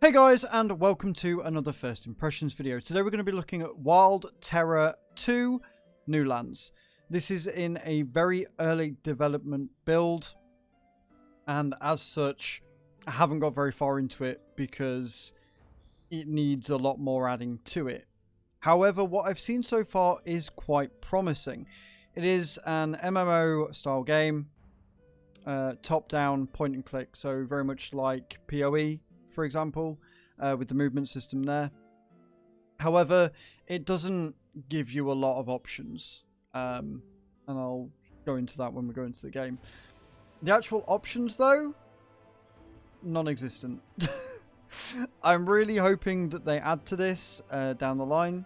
Hey guys, and welcome to another First Impressions video. Today we're going to be looking at Wild Terra 2 New Lands. This is in a very early development build, and as such, I haven't got very far into it because it needs a lot more adding to it. However, what I've seen so far is quite promising. It is an MMO style game, top-down point and click, so very much like PoE, for example, with the movement system there. However, it doesn't give you a lot of options, and I'll go into that when we go into the game. The actual options, though, non-existent. I'm really hoping that they add to this down the line,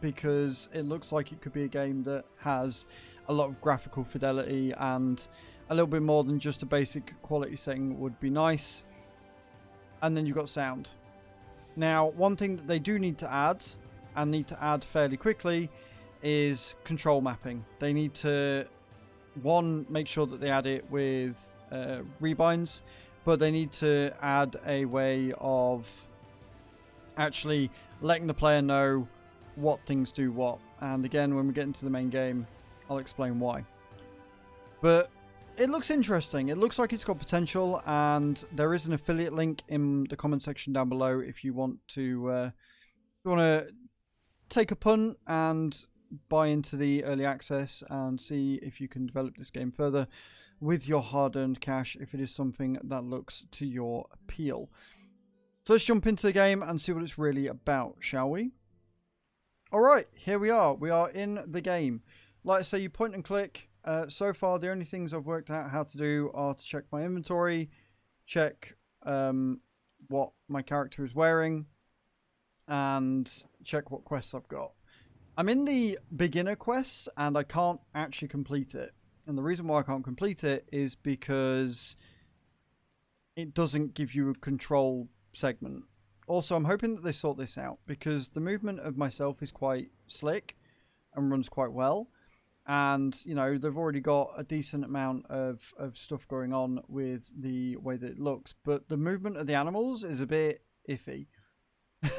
because it looks like it could be a game that has a lot of graphical fidelity, and a little bit more than just a basic quality setting would be nice. And then you've got sound. Now, one thing that they do need to add, and need to add fairly quickly, is control mapping. They need to, one, make sure that they add it with rebinds, but they need to add a way of actually letting the player know what things do what. And again, when we get into the main game, I'll explain why. But it looks interesting. It looks like it's got potential, and there is an affiliate link in the comment section down below if you want to take a punt and buy into the early access and see if you can develop this game further with your hard-earned cash, if it is something that looks to your appeal. So let's jump into the game and see what it's really about, shall we? Alright, here we are. We are in the game. Like I say, you point and click. So far, the only things I've worked out how to do are to check my inventory, check what my character is wearing, and check what quests I've got. I'm in the beginner quests, and I can't actually complete it. And the reason why I can't complete it is because it doesn't give you a control segment. Also, I'm hoping that they sort this out, because the movement of myself is quite slick and runs quite well. And, you know, they've already got a decent amount of stuff going on with the way that it looks. But the movement of the animals is a bit iffy, to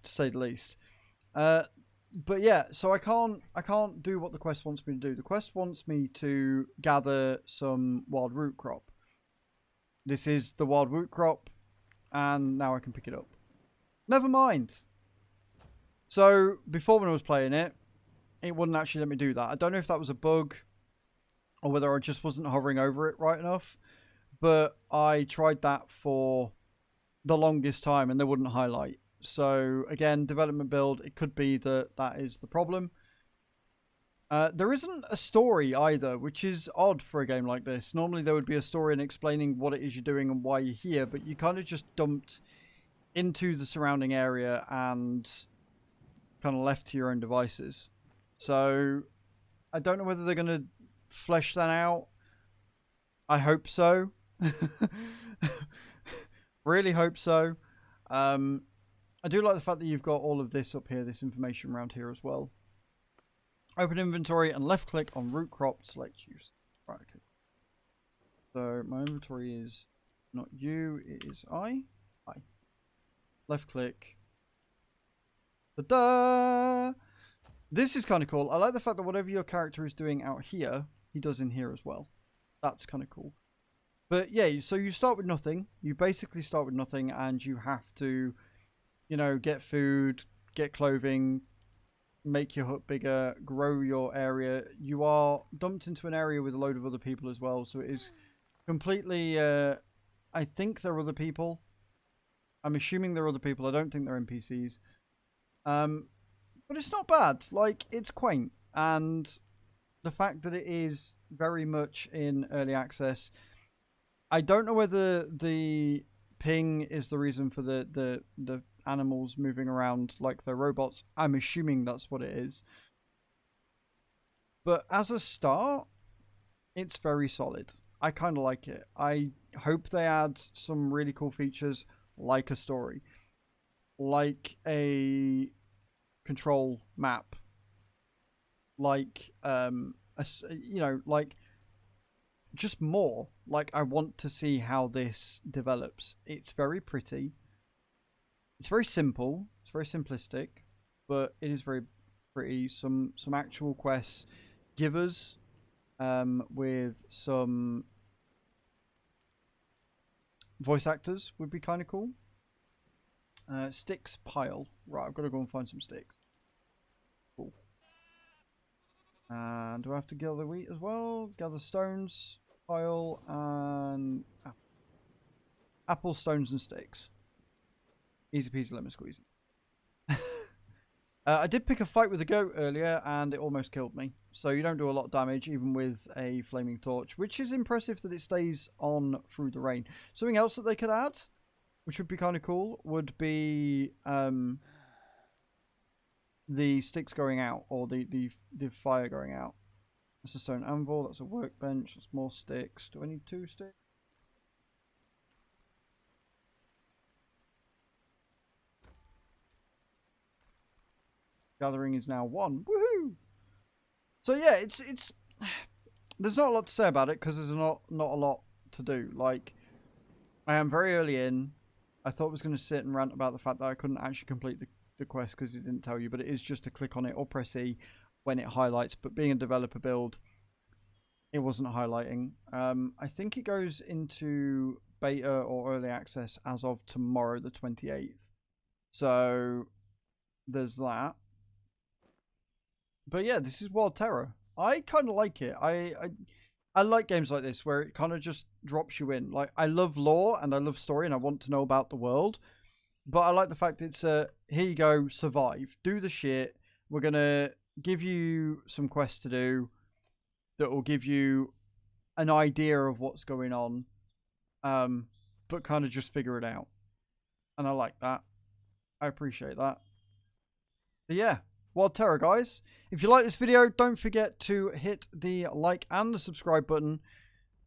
say the least. But yeah, so I can't do what the quest wants me to do. The quest wants me to gather some wild root crop. This is the wild root crop, and now I can pick it up. Never mind. So, before when I was playing it, it wouldn't actually let me do that. I don't know if that was a bug or whether I just wasn't hovering over it right enough, but I tried that for the longest time and they wouldn't highlight. So again, development build, it could be that that is the problem. There isn't a story either, which is odd for a game like this. Normally there would be a story and explaining what it is you're doing and why you're here, but you kind of just dumped into the surrounding area and kind of left to your own devices. So, I don't know whether they're going to flesh that out. I hope so. Really hope so. I do like the fact that you've got all of this up here, this information around here as well. Open inventory and left click on root crop, select use. Right, okay. So, my inventory is not you, it is I. Left click. Ta-da! This is kind of cool. I like the fact that whatever your character is doing out here, he does in here as well. That's kind of cool. But yeah, so you start with nothing. You basically start with nothing, and you have to, you know, get food, get clothing, make your hut bigger, grow your area. You are dumped into an area with a load of other people as well. So it is completely, I think there are other people. I'm assuming there are other people. I don't think they're NPCs. But it's not bad. Like, it's quaint. And the fact that it is very much in early access. I don't know whether the ping is the reason for the animals moving around like they're robots. I'm assuming that's what it is. But as a start, it's very solid. I kind of like it. I hope they add some really cool features like a story. Like a control map, like you know, like just more. Like, I want to see how this develops. It's very pretty. It's very simple. It's very simplistic, but it is very pretty. Some actual quests give us with some voice actors would be kind of cool. Sticks pile. Right, I've got to go and find some sticks. Cool. And do I have to gather wheat as well? Gather stones, pile, and apple, stones, and sticks. Easy peasy lemon squeezy. I did pick a fight with a goat earlier, and it almost killed me. So you don't do a lot of damage, even with a flaming torch, which is impressive that it stays on through the rain. Something else that they could add, which would be kind of cool, would be the sticks going out, or the fire going out. That's a stone anvil, that's a workbench, that's more sticks. Do I need 2 sticks? Gathering is now 1. Woohoo! So yeah, it's there's not a lot to say about it because there's not a lot to do. Like, I am very early in. I thought I was going to sit and rant about the fact that I couldn't actually complete the quest because it didn't tell you, but it is just to click on it or press E when it highlights. But being a developer build, it wasn't highlighting. I think it goes into beta or early access as of tomorrow, the 28th. So there's that. But yeah, this is Wild Terra. I kind of like it. I like games like this where it kind of just drops you in. Like, I love lore and I love story and I want to know about the world. But I like the fact it's here you go, survive. Do the shit. We're going to give you some quests to do that will give you an idea of what's going on. But kind of just figure it out. And I like that. I appreciate that. But yeah. Wild Terra, guys. If you like this video, don't forget to hit the like and the subscribe button.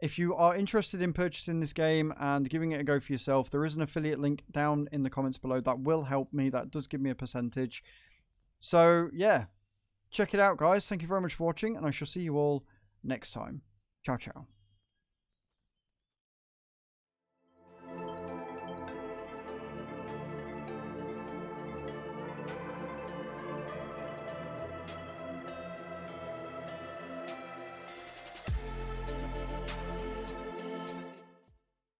If you are interested in purchasing this game and giving it a go for yourself, there is an affiliate link down in the comments below. That will help me. That does give me a percentage. So, yeah. Check it out, guys. Thank you very much for watching, and I shall see you all next time. Ciao, ciao.